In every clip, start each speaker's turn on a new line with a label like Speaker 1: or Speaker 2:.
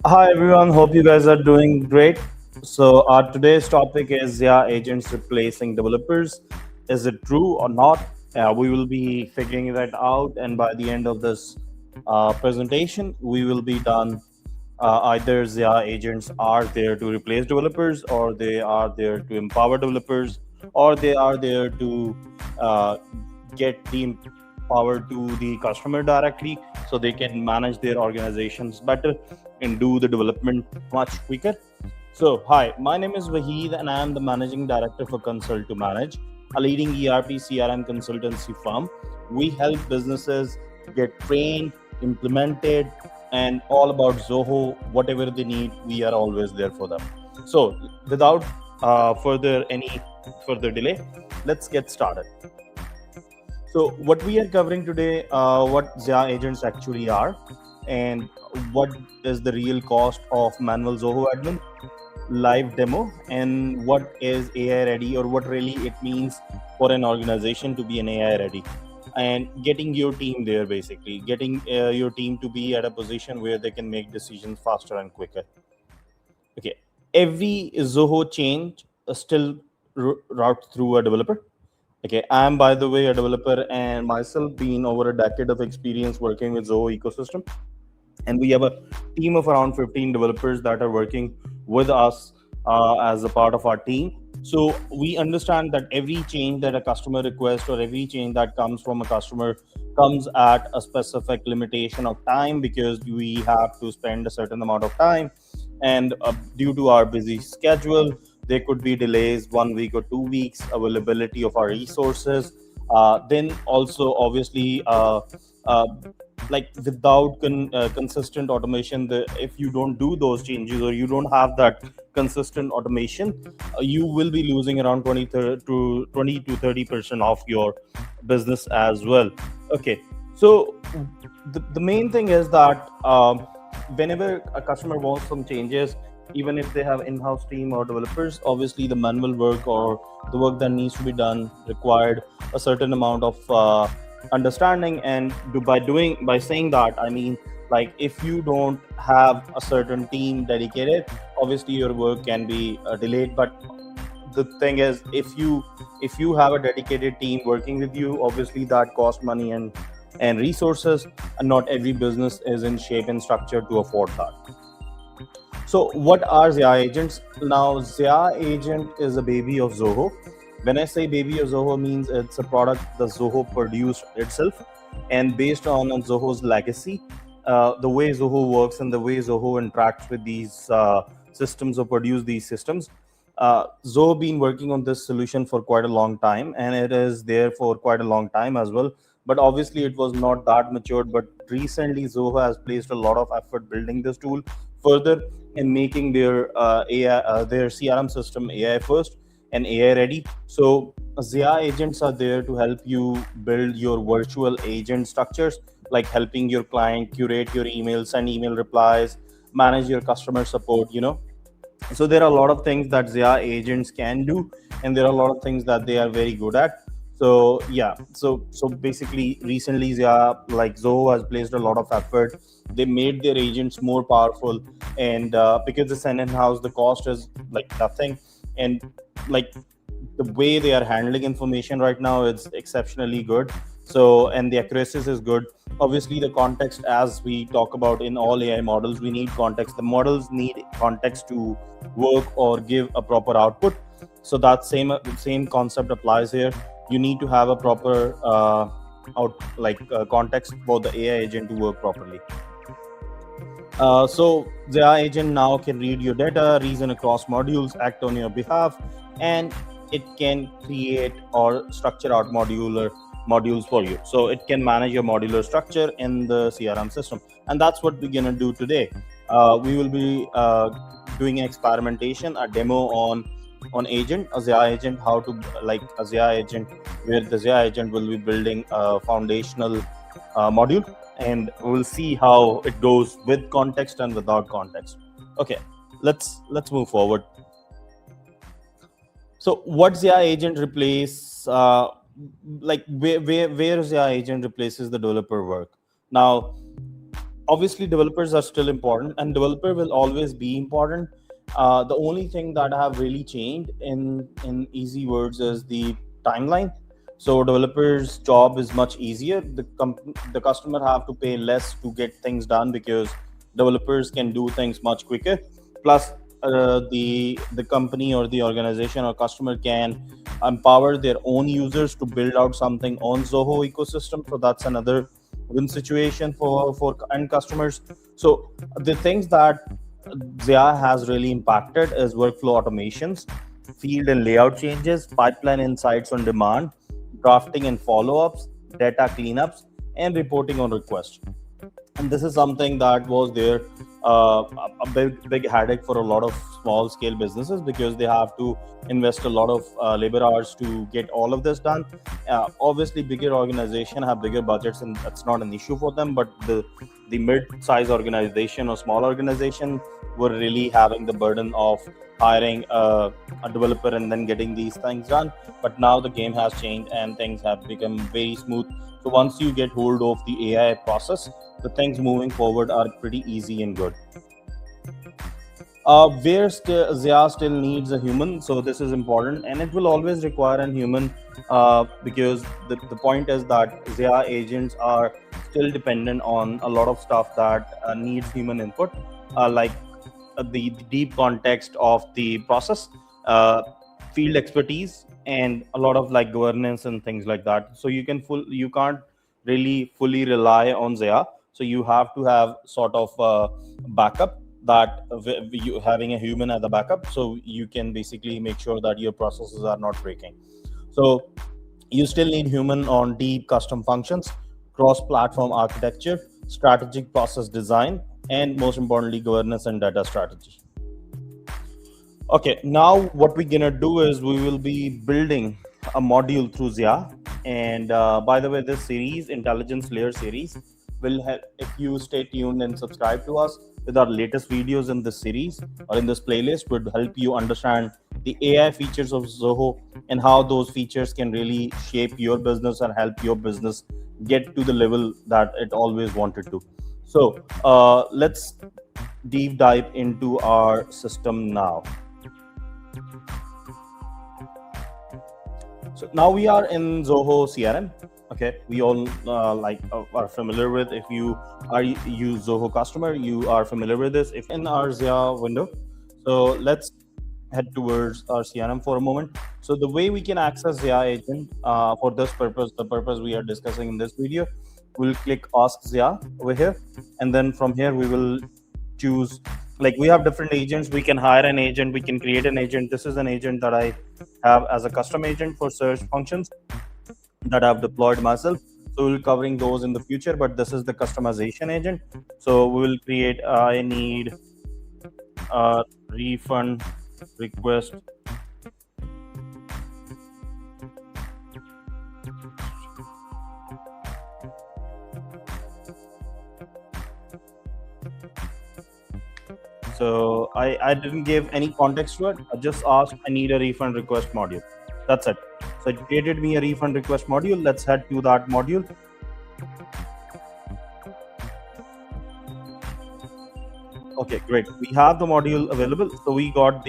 Speaker 1: Hi everyone, hope you guys are doing great. So our today's topic is Zia agents replacing developers. Is it true or not? We will be figuring that out, and by the end of this presentation, we will be done. Either Zia agents are there to replace developers, or they are there to empower developers, or they are there to uh, get the power to the customer directly so they can manage their organizations better and do the development much quicker. So, hi, my name is Wahid and I am the managing director for Consult to Manage, a leading ERP CRM consultancy firm. We help businesses get trained, implemented, and all about Zoho, whatever they need, we are always there for them. So, without further any further delay, let's get started. So, what we are covering today, what Zia agents actually are, and what is the real cost of manual Zoho admin, live demo, and what is AI ready, or what really it means for an organization to be an AI ready, and getting your team there, basically getting your team to be at a position where they can make decisions faster and quicker. Okay, every Zoho change still route through a developer. Okay, I'm by the way a developer and myself been over a decade of experience working with Zoho ecosystem, and we have a team of around 15 developers that are working with us as a part of our team. So we understand that every change that a customer requests or every change that comes from a customer comes at a specific limitation of time, because we have to spend a certain amount of time, and due to our busy schedule there could be delays 1 week or 2 weeks availability of our resources. Then also obviously uh, like without consistent automation, if you don't do those changes or you don't have that consistent automation, you will be losing around 20 to 30% of your business as well. Okay, so the main thing is that whenever a customer wants some changes, even if they have in-house team or developers, obviously the manual work or the work that needs to be done required a certain amount of understanding. And by saying that, I mean, like, if you don't have a certain team dedicated, obviously your work can be delayed. But the thing is, if you have a dedicated team working with you, obviously that costs money and resources, and not every business is in shape and structure to afford that. So, what are Zia agents? Now, Zia agent is a baby of Zoho. When I say baby of Zoho, means it's a product that Zoho produced itself, and based on Zoho's legacy, the way Zoho works and the way Zoho interacts with these systems or produce these systems. Zoho been working on this solution for quite a long time, and it is there for quite a long time as well. But obviously, it was not that matured. But recently, Zoho has placed a lot of effort building this tool further and making their their CRM system AI first and AI ready. So Zia agents are there to help you build your virtual agent structures, like helping your client curate your emails, send email replies, manage your customer support. So there are a lot of things that Zia agents can do, and there are a lot of things that they are very good at. So yeah, so basically, recently Zia, like Zoho, has placed a lot of effort. They made their agents more powerful, and because it's an in-house, the cost is like nothing, and like the way they are handling information right now, it's exceptionally good. So, and the accuracy is good. Obviously, the context, as we talk about in all AI models, we need context. The models need context to work or give a proper output. So that same concept applies here. You need to have a proper context for the AI agent to work properly. So the AI agent now can read your data, reason across modules, act on your behalf, and it can create or structure out modules for you. So it can manage your modular structure in the CRM system, and that's what we're gonna do today. We will be doing an experimentation, a demo on agent, a Zia agent, how to like a Zia agent, where the Zia agent will be building a foundational module, and we'll see how it goes with context and without context. Okay, let's move forward. So what Zia agent replace, like where Zia agent replaces the developer work. Now, obviously developers are still important and developer will always be important. The only thing that have really changed in easy words is the timeline. So developers job is much easier. The customer have to pay less to get things done because developers can do things much quicker. Plus the company or the organization or customer can empower their own users to build out something on Zoho ecosystem. So that's another win situation for end customers. So the things that Zia has really impacted is workflow automations, field and layout changes, pipeline insights on demand, drafting and follow-ups, data cleanups, and reporting on requests. And this is something that was there, a big headache for a lot of small scale businesses because they have to invest a lot of labor hours to get all of this done. Obviously bigger organization have bigger budgets and that's not an issue for them, but the mid-size organization or small organization were really having the burden of hiring a developer and then getting these things done. But now the game has changed and things have become very smooth. So once you get hold of the AI process, the things moving forward are pretty easy and good. Where Zia still needs a human, so this is important, and it will always require a human because the point is that Zia agents are still dependent on a lot of stuff that needs human input, like the deep context of the process, uh, field expertise, and a lot of like governance and things like that. So you can't really fully rely on Zia. So you have to have sort of backup that you having a human as a backup, so you can basically make sure that your processes are not breaking. So you still need human on deep custom functions, cross-platform architecture, strategic process design, and most importantly, governance and data strategy. Okay, now what we're gonna do is we will be building a module through Zia. And by the way, this series, Intelligence Layer series, will help if you stay tuned and subscribe to us with our latest videos in this series or in this playlist would help you understand the AI features of Zoho and how those features can really shape your business and help your business get to the level that it always wanted to. So let's deep dive into our system now. So now we are in Zoho CRM. Okay, we all are familiar with. If you are use Zoho customer, you are familiar with this. If in our Zia window, so let's head towards our CRM for a moment. So the way we can access Zia Agent for this purpose, the purpose we are discussing in this video, we'll click Ask Zia over here, and then from here we will choose, like we have different agents. We can hire an agent, we can create an agent. This is an agent that I have as a custom agent for search functions that I've deployed myself. So we'll covering those in the future, but this is the customization agent. So we will create, I need a refund request. So I didn't give any context to it. I just asked, I need a refund request module. That's it. So it created me a refund request module. Let's head to that module. Okay, great. We have the module available. So we got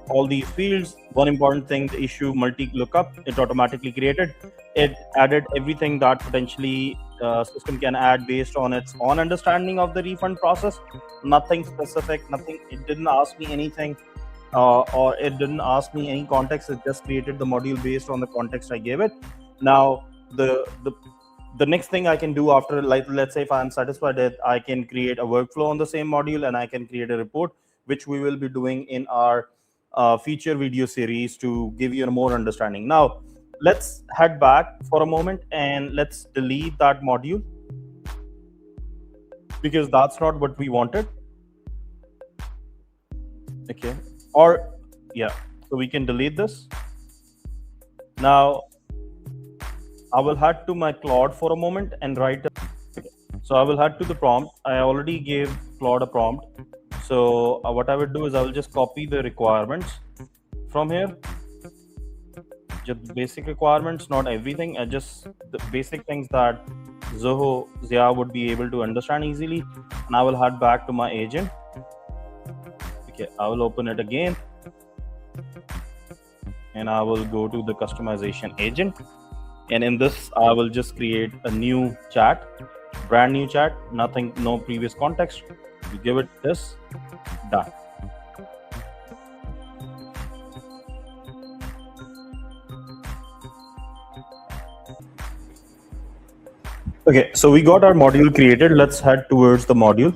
Speaker 1: all these fields. One important thing, the issue multi lookup, it automatically created. It added everything that potentially system can add based on its own understanding of the refund process. Nothing specific, nothing. It didn't ask me anything, or it didn't ask me any context. It just created the module based on the context I gave it. Now the next thing I can do after, like, let's say if I'm satisfied that I can create a workflow on the same module and I can create a report, which we will be doing in our feature video series to give you a more understanding. Now let's head back for a moment and let's delete that module because that's not what we wanted. Okay, or yeah, so we can delete this. Now I will head to my Claude for a moment and write. So I will head to the prompt. I already gave Claude a prompt. So what I would do is I will just copy the requirements from here. Just basic requirements, not everything. Just the basic things that Zoho Zia would be able to understand easily. And I will head back to my agent. Okay, I will open it again. And I will go to the customization agent. And in this, I will just create a new chat, brand new chat, nothing, no previous context. You give it this, done. Okay, so we got our module created. Let's head towards the module.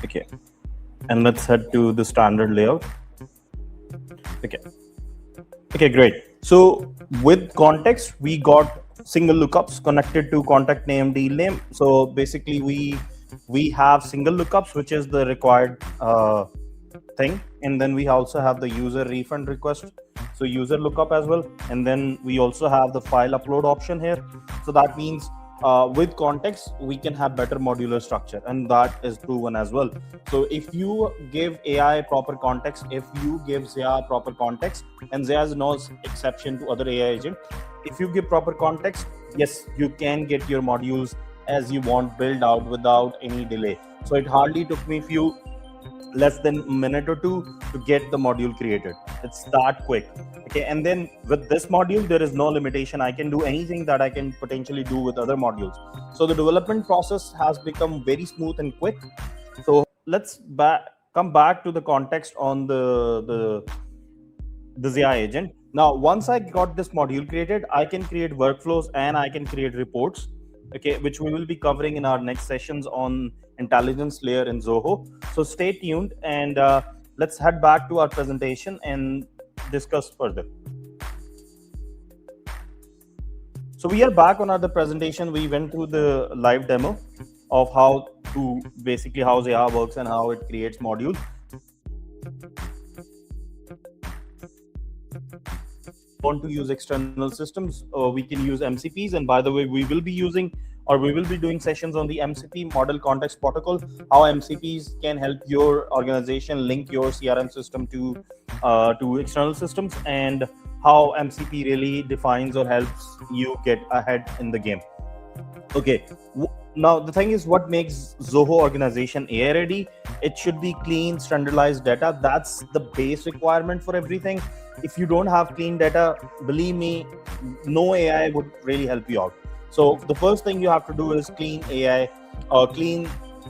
Speaker 1: Okay, and let's head to the standard layout. Okay, great. So with context, we got single lookups connected to contact name, deal name. So basically, we have single lookups, which is the required thing, and then we also have the user refund request, so user lookup as well, and then we also have the file upload option here. So that means with context we can have better modular structure, and that is proven as well. So if you give AI proper context, if you give Zia proper context, and Zia is no exception to other AI agent, if you give proper context, yes, you can get your modules as you want built out without any delay. So it hardly took me less than a minute or two to get the module created. It's that quick. Okay, and then with this module there is no limitation. I can do anything that I can potentially do with other modules. So the development process has become very smooth and quick. So let's come back to the context on the Zia agent. Now once I got this module created, I can create workflows and I can create reports, okay, which we will be covering in our next sessions on intelligence layer in Zoho. So stay tuned, and let's head back to our presentation and discuss further. So we are back on our presentation. We went through the live demo of how Zia works and how it creates modules. Want to use external systems, we can use MCPs. And by the way, we will be doing sessions on the MCP model context protocol, how MCPs can help your organization link your CRM system to external systems, and how MCP really defines or helps you get ahead in the game. Okay, now the thing is, what makes Zoho organization AI ready? It should be clean, standardized data. That's the base requirement for everything. If you don't have clean data, believe me, no AI would really help you out. So the first thing you have to do is clean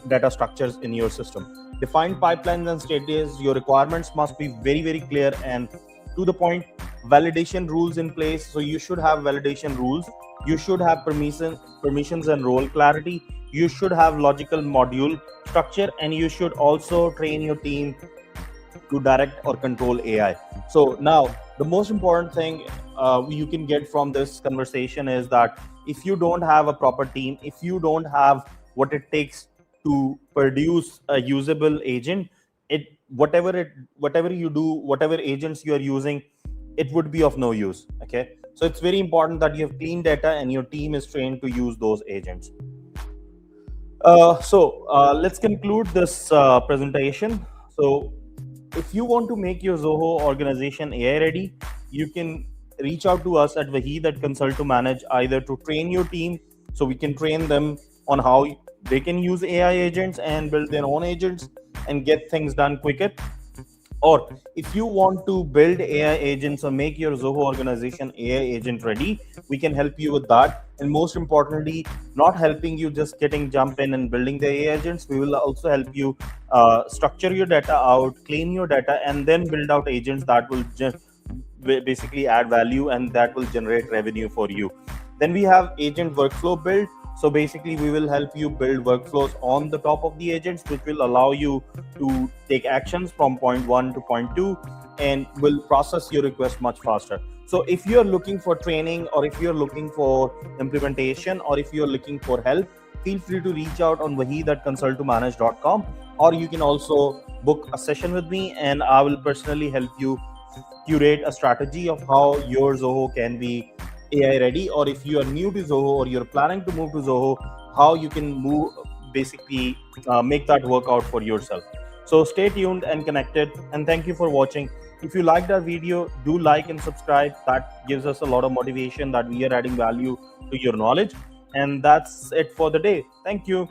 Speaker 1: data structures in your system. Define pipelines and stages. Your requirements must be very, very clear and to the point. Validation rules in place. So you should have validation rules. You should have permissions and role clarity. You should have logical module structure, and you should also train your team to direct or control AI. So now the most important thing you can get from this conversation is that if you don't have a proper team, if you don't have what it takes to produce a usable agent, whatever you do, whatever agents you are using, it would be of no use. Okay, so it's very important that you have clean data and your team is trained to use those agents. So let's conclude this presentation. So if you want to make your Zoho organization AI ready, you can reach out to us at Vahid at Consult to Manage, either to train your team, so we can train them on how they can use AI agents and build their own agents and get things done quicker. Or if you want to build AI agents or make your Zoho organization AI agent ready, we can help you with that. And most importantly, not helping you just jump in and building the AI agents. We will also help you structure your data out, clean your data, and then build out agents that will just basically add value and that will generate revenue for you. Then we have agent workflow build. So basically, we will help you build workflows on the top of the agents, which will allow you to take actions from point 1 to point 2 and will process your request much faster. So if you're looking for training, or if you're looking for implementation, or if you're looking for help, feel free to reach out on Vahid at consulttomanage.com, or you can also book a session with me and I will personally help you curate a strategy of how your Zoho can be AI ready, or if you are new to Zoho or you're planning to move to Zoho, how you can make that work out for yourself. So stay tuned and connected, and thank you for watching. If you liked our video, do like and subscribe. That gives us a lot of motivation that we are adding value to your knowledge. And that's it for the day. Thank you.